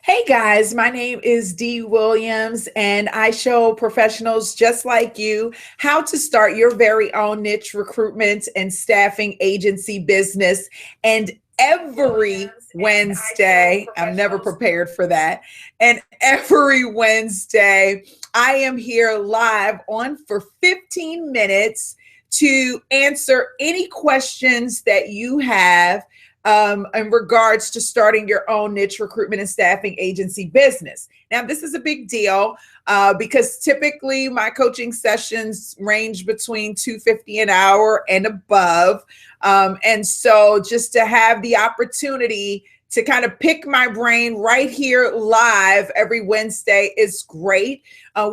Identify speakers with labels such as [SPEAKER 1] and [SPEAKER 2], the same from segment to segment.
[SPEAKER 1] Hey guys, my name is Dee Williams, and I show professionals just like you how to start your very own niche recruitment and staffing agency business. And every Wednesday, I'm never prepared for that. And every Wednesday, I am here live on for 15 minutes to answer any questions that you have in regards to starting your own niche recruitment and staffing agency business. Now, this is a big deal because typically my coaching sessions range between $250 an hour and above. And so just to have the opportunity to kind of pick my brain right here live every Wednesday is great.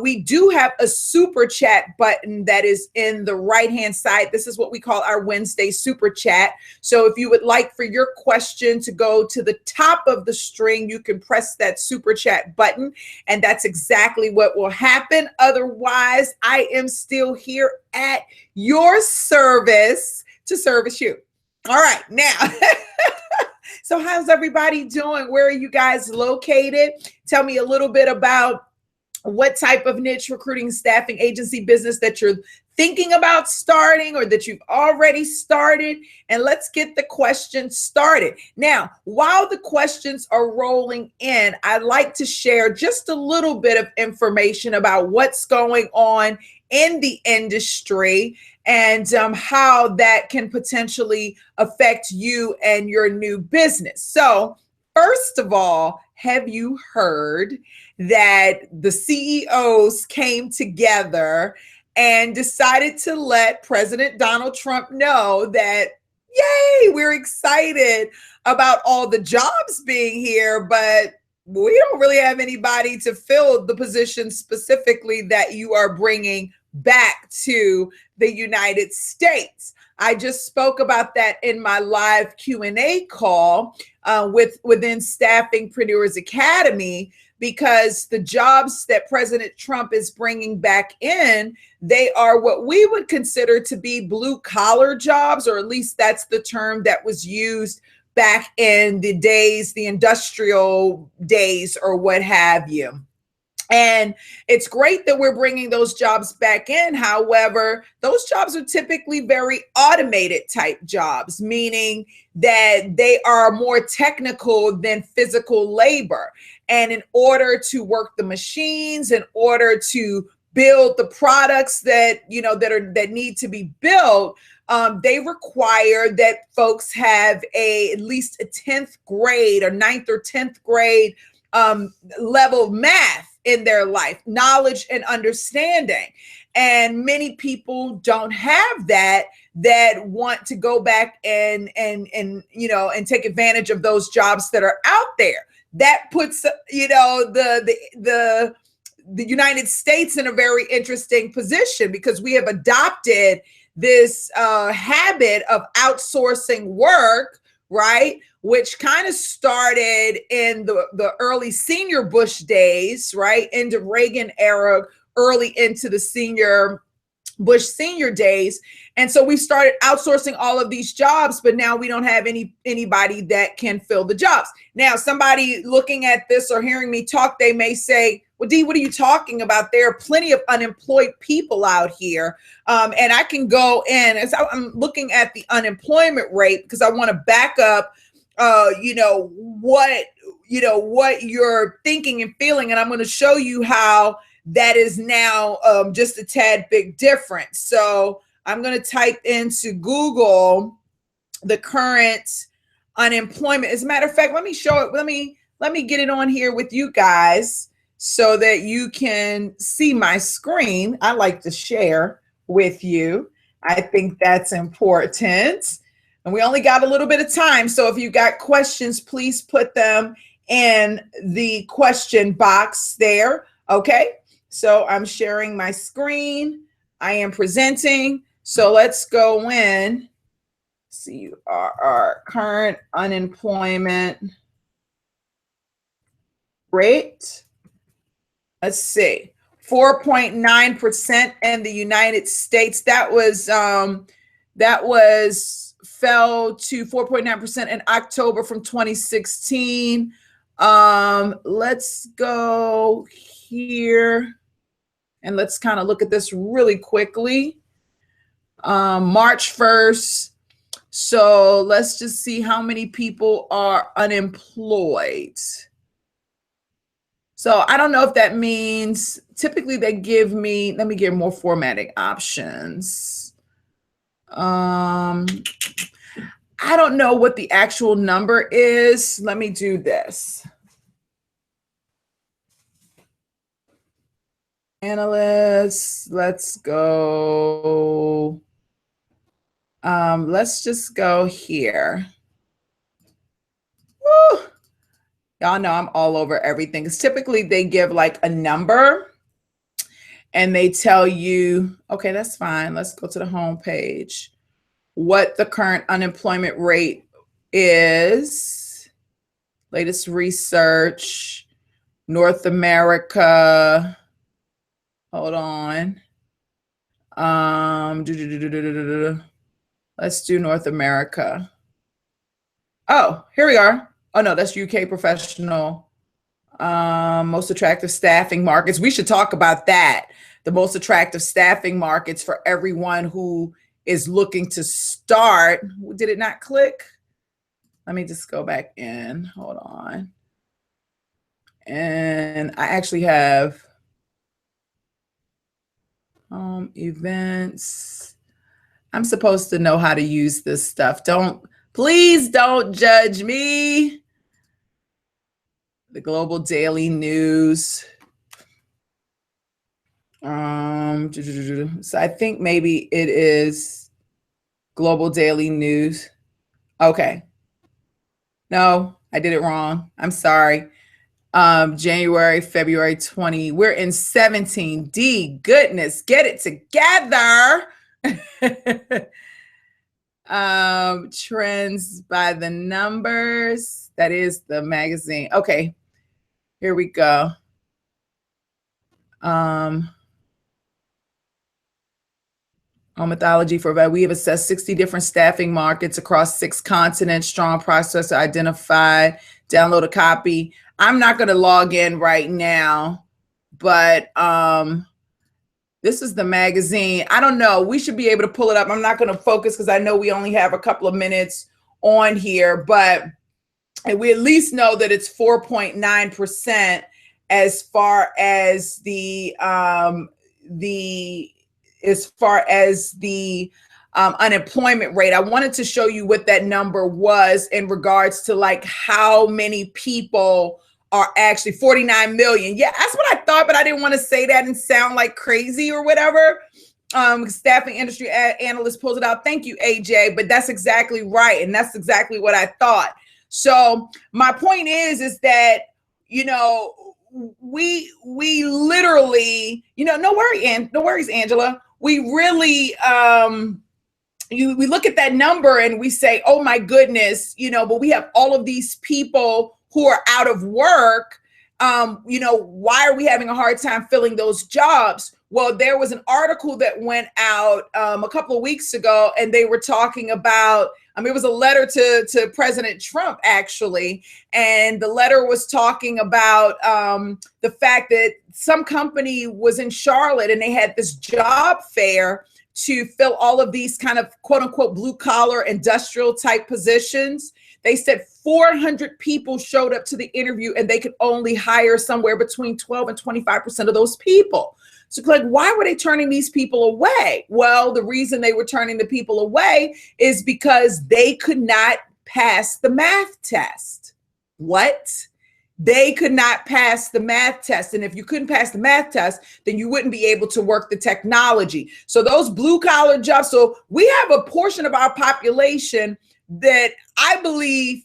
[SPEAKER 1] We do have a super chat button that is in the right-hand side. This is what we call our Wednesday super chat. So if you would like for your question to go to the top of the string, you can press that super chat button, and that's exactly what will happen. Otherwise, I am still here at your service to service you. All right, now. So how's everybody doing? Where are you guys located? Tell me a little bit about what type of niche recruiting staffing agency business that you're thinking about starting or that you've already started. And let's get the questions started. Now, while the questions are rolling in, I'd like to share just a little bit of information about what's going on in the industry and how that can potentially affect you and your new business. So, first of all, have you heard that the CEOs came together and decided to let President Donald Trump know that, yay, we're excited about all the jobs being here, but we don't really have anybody to fill the position specifically that you are bringing back to the United States. I just spoke about that in my live Q&A call within Staffingpreneurs Academy, because the jobs that President Trump is bringing back in, they are what we would consider to be blue collar jobs, or at least that's the term that was used back in the days, the industrial days or what have you. And it's great that we're bringing those jobs back in. However, those jobs are typically very automated type jobs, meaning that they are more technical than physical labor. And in order to work the machines, in order to build the products that, that need to be built, they require that folks have at least a 10th grade or 9th or 10th grade level of math in their life, knowledge and understanding. And many people don't have that want to go back and take advantage of those jobs that are out there. That puts the United States in a very interesting position, because we have adopted this habit of outsourcing work, right? Which kind of started in the early senior Bush days, right? Into Reagan era, early into the Bush senior days. And so we started outsourcing all of these jobs, but now we don't have anybody that can fill the jobs. Now, somebody looking at this or hearing me talk, they may say, well, Dee, what are you talking about? There are plenty of unemployed people out here. And I can go in, as I'm looking at the unemployment rate, because I want to back up what you're thinking and feeling. And I'm going to show you how that is now just a tad bit different. So I'm going to type into Google the current unemployment. As a matter of fact, let me show it. Let me get it on here with you guys so that you can see my screen. I like to share with you. I think that's important. And we only got a little bit of time. So if you got questions, please put them in the question box there. Okay. So I'm sharing my screen. I am presenting. So let's go in. See our current unemployment rate. Let's see. 4.9% in the United States. That fell to 4.9% in October from 2016. Let's go here and let's kind of look at this really quickly. March 1st. So let's just see how many people are unemployed. So I don't know if that means, typically they give me, let me get more formatting options. I don't know what the actual number is. Let me do this. Analysts, let's go. Let's just go here. Woo. Y'all know I'm all over everything. Because typically they give like a number and they tell you, okay, that's fine. Let's go to the home page. What the current unemployment rate is. Latest research, North America. Hold on. Let's do North America. Oh, here we are. Oh no, that's UK professional. Most attractive staffing markets. We should talk about that. The most attractive staffing markets for everyone who is looking to start. Did it not click? Let me just go back in. Hold on. And I actually have events. I'm supposed to know how to use this stuff. Please don't judge me. The global daily news. So I think maybe it is global daily news. Okay. No, I did it wrong. I'm sorry. January, February 20. We're in 17D. Goodness, get it together. Trends by the numbers. That is the magazine. Okay, here we go. Mythology for about, we have assessed 60 different staffing markets across 6 continents. Strong process identified. Download a copy. I'm not going to log in right now, but this is the magazine. I don't know. We should be able to pull it up. I'm not going to focus because I know we only have a couple of minutes on here, but we at least know that it's 4.9% as far as the unemployment rate. I wanted to show you what that number was in regards to like how many people are actually 49 million. Yeah, that's what I thought, but I didn't want to say that and sound like crazy or whatever. Staffing industry analyst pulls it out. Thank you, AJ, but that's exactly right. And that's exactly what I thought. So my point is that, you know, we literally, you know, no worries, Angela. We really, we look at that number and we say, oh my goodness, you know, but we have all of these people who are out of work. You know, why are we having a hard time filling those jobs? Well, there was an article that went out a couple of weeks ago, and they were talking about, it was a letter to President Trump, actually. And the letter was talking about the fact that some company was in Charlotte and they had this job fair to fill all of these kind of quote unquote blue collar industrial type positions. They said 400 people showed up to the interview and they could only hire somewhere between 12 and 25% of those people. So like, why were they turning these people away? Well, the reason they were turning the people away is because they could not pass the math test. What? They could not pass the math test. And if you couldn't pass the math test, then you wouldn't be able to work the technology. So those blue collar jobs, so we have a portion of our population that I believe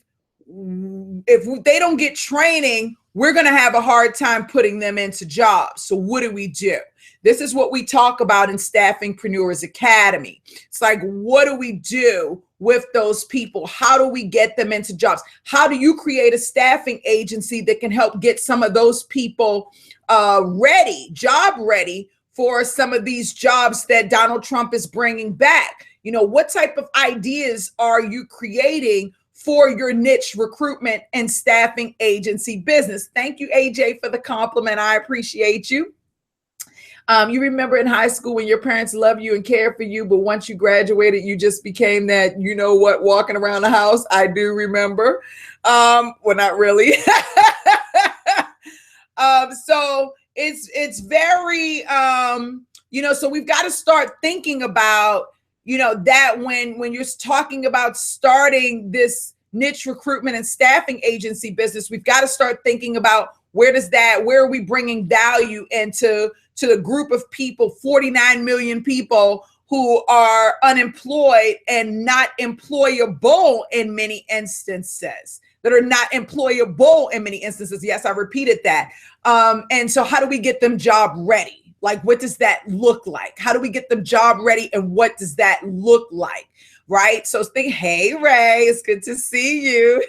[SPEAKER 1] if they don't get training, we're going to have a hard time putting them into jobs. So what do? This is what we talk about in Staffingpreneurs Academy. It's like, what do we do with those people? How do we get them into jobs? How do you create a staffing agency that can help get some of those people job ready for some of these jobs that Donald Trump is bringing back? You know, what type of ideas are you creating for your niche recruitment and staffing agency business. Thank you, AJ, for the compliment. I appreciate you. You remember in high school when your parents loved you and cared for you, but once you graduated, you just became that, you know what, walking around the house. I do remember. Well, not really. So it's very, so we've got to start thinking about, that when you're talking about starting this niche recruitment and staffing agency business, we've got to start thinking about where are we bringing value into the group of people, 49 million people who are unemployed and not employable in many instances, that are not employable in many instances. Yes, I repeated that. And so how do we get them job ready? Like, what does that look like? How do we get them job ready? And what does that look like? Right? So think, hey, Ray, it's good to see you.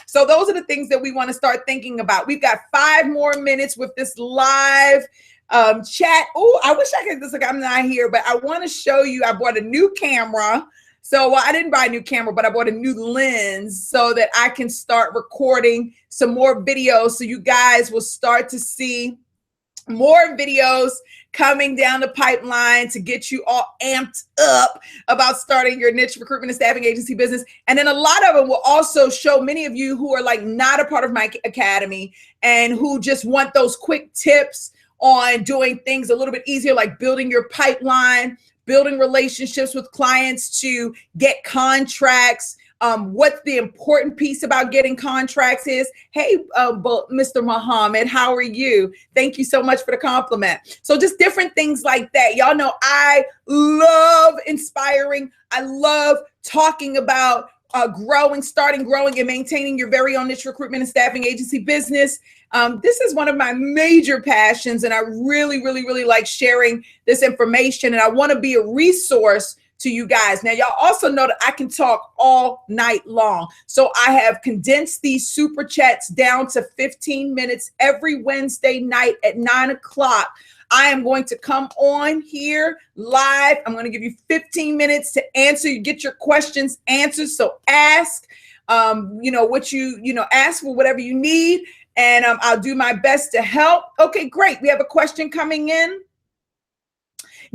[SPEAKER 1] So those are the things that we want to start thinking about. We've got 5 more minutes with this live chat. Oh, I wish I could, I'm not here, but I want to show you, I bought a new camera. So I didn't buy a new camera, but I bought a new lens so that I can start recording some more videos. So you guys will start to see more videos coming down the pipeline to get you all amped up about starting your niche recruitment and staffing agency business. And then a lot of them will also show many of you who are like not a part of my academy and who just want those quick tips on doing things a little bit easier, like building your pipeline, building relationships with clients to get contracts. What the important piece about getting contracts is. Hey, Mr. Muhammad, how are you? Thank you so much for the compliment. So just different things like that. Y'all know I love inspiring. I love talking about starting, growing, and maintaining your very own niche recruitment and staffing agency business. This is one of my major passions, and I really, really, really like sharing this information, and I want to be a resource to you guys. Now, y'all also know that I can talk all night long. So I have condensed these super chats down to 15 minutes every Wednesday night at 9 o'clock. I am going to come on here live. I'm going to give you 15 minutes to answer. You get your questions answered. So ask, ask for whatever you need, and I'll do my best to help. Okay, great. We have a question coming in.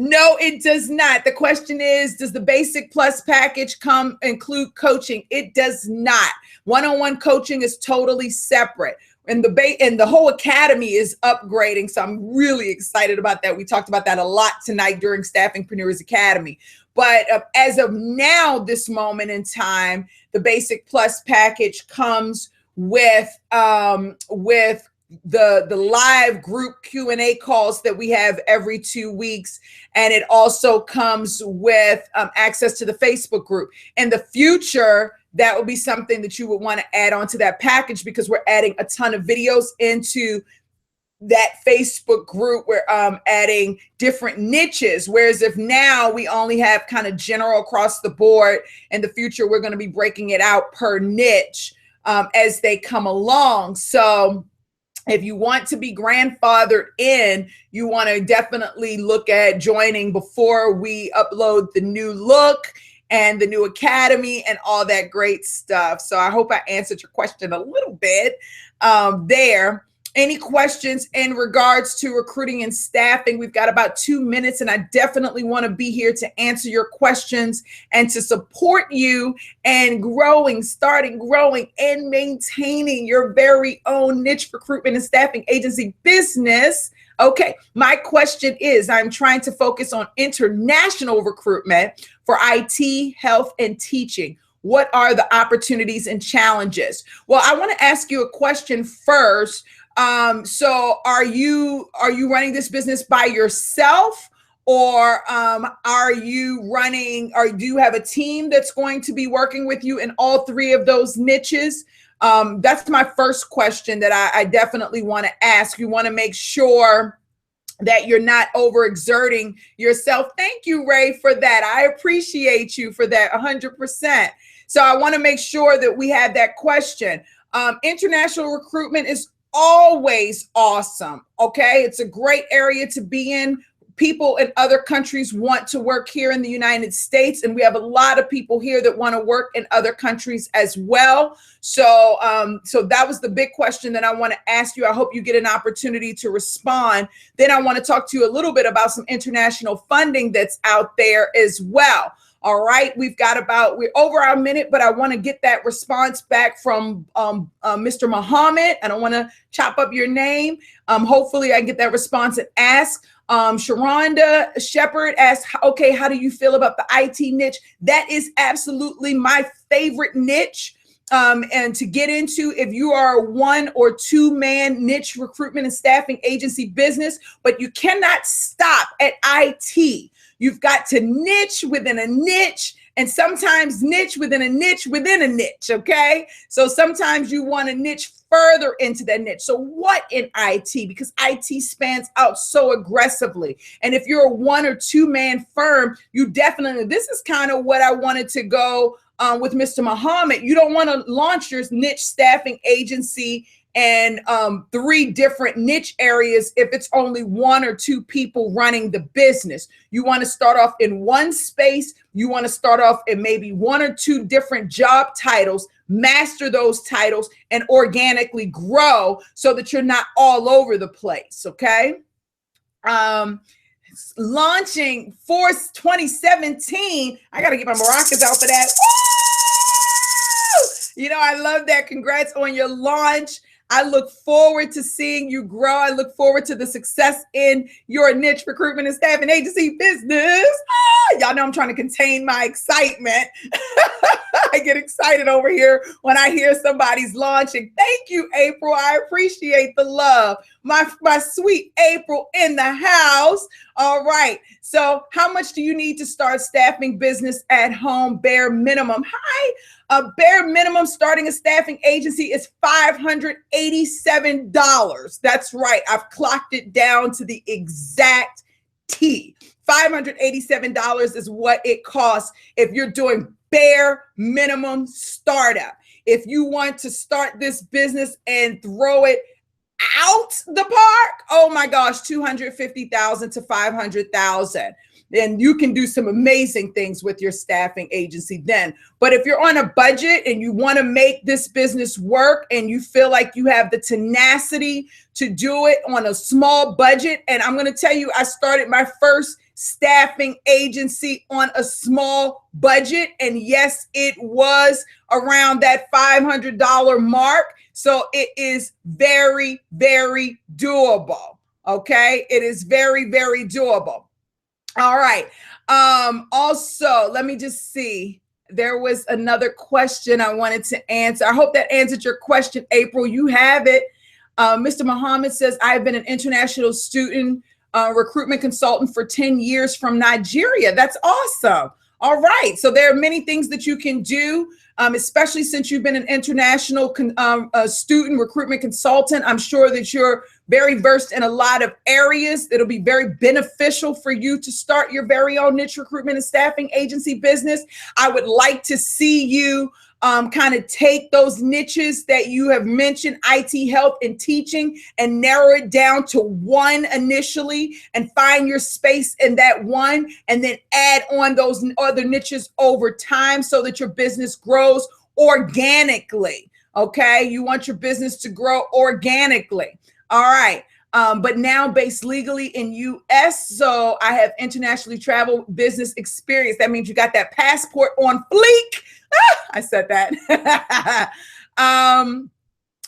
[SPEAKER 1] No, it does not. The question is, does the Basic Plus package include coaching? It does not. One-on-one coaching is totally separate. And the whole academy is upgrading. So I'm really excited about that. We talked about that a lot tonight during Staffingpreneurs Academy. But as of now, this moment in time, the Basic Plus package comes with the live group Q&A calls that we have every 2 weeks. And it also comes with access to the Facebook group. In the future, that will be something that you would want to add on to that package, because we're adding a ton of videos into that Facebook group. We're adding different niches. Whereas if now we only have kind of general across the board, in the future, we're going to be breaking it out per niche as they come along. So if you want to be grandfathered in, you want to definitely look at joining before we upload the new look and the new academy and all that great stuff. So I hope I answered your question a little bit there. Any questions in regards to recruiting and staffing? We've got about 2 minutes, and I definitely want to be here to answer your questions and to support you and starting growing and maintaining your very own niche recruitment and staffing agency business. Okay, my question is, I'm trying to focus on international recruitment for IT, health, and teaching. What are the opportunities and challenges? Well, I want to ask you a question first. So are you running this business by yourself, or are you running, or do you have a team that's going to be working with you in all 3 of those niches? That's my first question that I definitely want to ask. You want to make sure that you're not overexerting yourself. Thank you, Ray, for that. I appreciate you for that 100%. So I want to make sure that we have that question. International recruitment is always awesome. Okay. It's a great area to be in. people in other countries want to work here in the United States, and we have a lot of people here that want to work in other countries as well. So, so that was the big question that I want to ask you. I hope you get an opportunity to respond. Then I want to talk to you a little bit about some international funding that's out there as well. All right, we're over our minute, but I want to get that response back from Mr. Muhammad. I don't want to chop up your name. Hopefully I get that response and ask. Sharonda Shepherd asked, okay, how do you feel about the IT niche? That is absolutely my favorite niche. And to get into, if you are a 1 or 2 man niche recruitment and staffing agency business, but you cannot stop at IT. You've got to niche within a niche, and sometimes niche within a niche within a niche, okay? So sometimes you want to niche further into that niche. So what in IT? Because IT spans out so aggressively. And if you're a 1 or 2 man firm, you definitely, this is kind of what I wanted to go with Mr. Muhammad. You don't want to launch your niche staffing agency and 3 different niche areas if it's only 1 or 2 people running the business. You want to start off in one space. You want to start off in maybe 1 or 2 different job titles, master those titles, and organically grow so that you're not all over the place, okay? Launching Force 2017. I got to get my maracas out for that. Woo! You know, I love that. Congrats on your launch. I look forward to seeing you grow. I look forward to the success in your niche recruitment and staffing agency business. Y'all know I'm trying to contain my excitement. I get excited over here when I hear somebody's launching. Thank you, April. I appreciate the love. My sweet April in the house. All right. So how much do you need to start staffing business at home? Bare minimum. Hi. Bare minimum starting a staffing agency is $587. That's right. I've clocked it down to the exact T. $587 is what it costs if you're doing bare minimum startup. If you want to start this business and throw it out the park, oh my gosh, $250,000 to $500,000. Then you can do some amazing things with your staffing agency then. But if you're on a budget and you want to make this business work and you feel like you have the tenacity to do it on a small budget, and I'm going to tell you, I started my first staffing agency on a small budget. And yes, it was around that $500 mark. So it is very, very doable. Okay. It is very, very doable. All right. Also, let me just see. There was another question I wanted to answer. I hope that answered your question, April. You have it. Mr. Muhammad says, I've been an international student recruitment consultant for 10 years from Nigeria. That's awesome. All right. So there are many things that you can do, especially since you've been an international student recruitment consultant. I'm sure that you're very versed in a lot of areas. It'll be very beneficial for you to start your very own niche recruitment and staffing agency business. I would like to see you kind of take those niches that you have mentioned, IT, health, and teaching, and narrow it down to one initially and find your space in that one, and then add on those other niches over time so that your business grows organically. Okay. You want your business to grow organically. All right. But now based legally in US. So I have internationally travel business experience. That means you got that passport on fleek. I said that.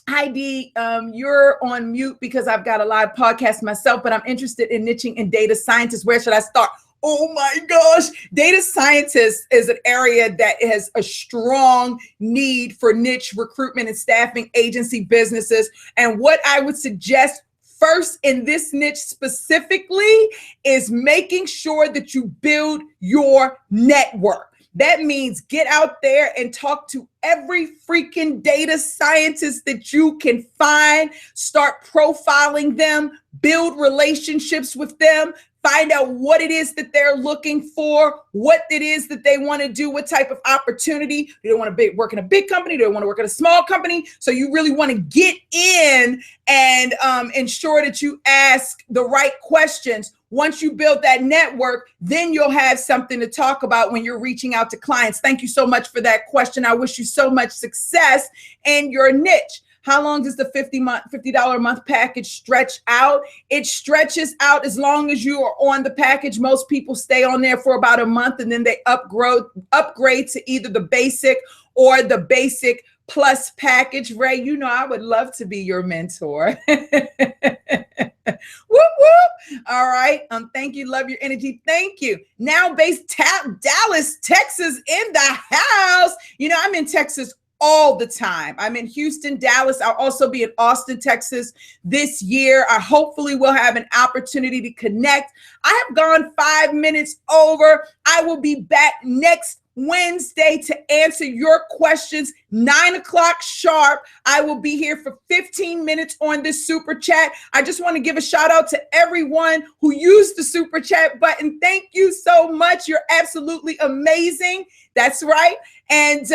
[SPEAKER 1] Heidi, you're on mute because I've got a live podcast myself, but I'm interested in niching in data scientists. Where should I start? Oh my gosh. Data scientists is an area that has a strong need for niche recruitment and staffing agency businesses. And what I would suggest first in this niche specifically is making sure that you build your network. That means get out there and talk to every freaking data scientist that you can find, start profiling them, build relationships with them, find out what it is that they're looking for, what it is that they want to do, what type of opportunity. Do they want to work in a big company? Do they want to work at a small company? So you really want to get in and ensure that you ask the right questions. Once you build that network, then you'll have something to talk about when you're reaching out to clients. Thank you so much for that question. I wish you so much success in your niche. How long does the $50 a month package stretch out? It stretches out as long as you are on the package. Most people stay on there for about a month and then they upgrade to either the basic or the basic plus package. Ray, you know I would love to be your mentor. Whoop, whoop. All right. Thank you. Love your energy. Thank you. Now based Dallas, Texas in the house. You know, I'm in Texas all the time. I'm in Houston, Dallas. I'll also be in Austin, Texas this year. I hopefully will have an opportunity to connect. I have gone 5 minutes over. I will be back next Wednesday to answer your questions, 9 o'clock sharp. I will be here for 15 minutes on this super chat. I just want to give a shout out to everyone who used the super chat button. Thank you so much. You're absolutely amazing. That's right. And,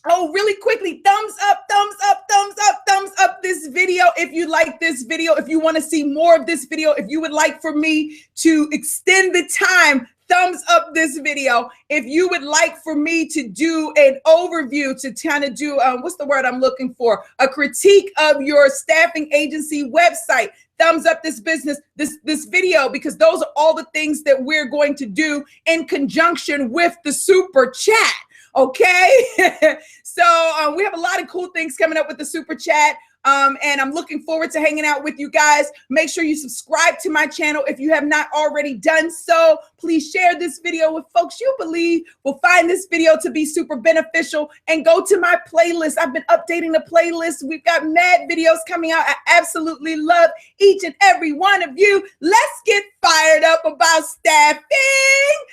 [SPEAKER 1] oh, really quickly, thumbs up, thumbs up, thumbs up, thumbs up this video. If you like this video, if you want to see more of this video, if you would like for me to extend the time, thumbs up this video. If you would like for me to do an overview, to kind of do, what's the word I'm looking for? A critique of your staffing agency website, thumbs up this video, because those are all the things that we're going to do in conjunction with the super chat. Okay. So we have a lot of cool things coming up with the super chat. And I'm looking forward to hanging out with you guys. Make sure you subscribe to my channel if you have not already done so. Please share this video with folks you believe will find this video to be super beneficial, and go to my playlist. I've been updating the playlist. We've got mad videos coming out. I absolutely love each and every one of you. Let's get fired up about staffing.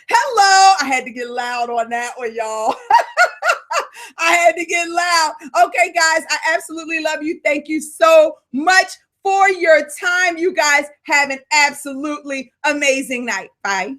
[SPEAKER 1] Hello. I had to get loud on that one, y'all. I had to get loud. Okay, guys, I absolutely love you. Thank you so much for your time. You guys have an absolutely amazing night. Bye.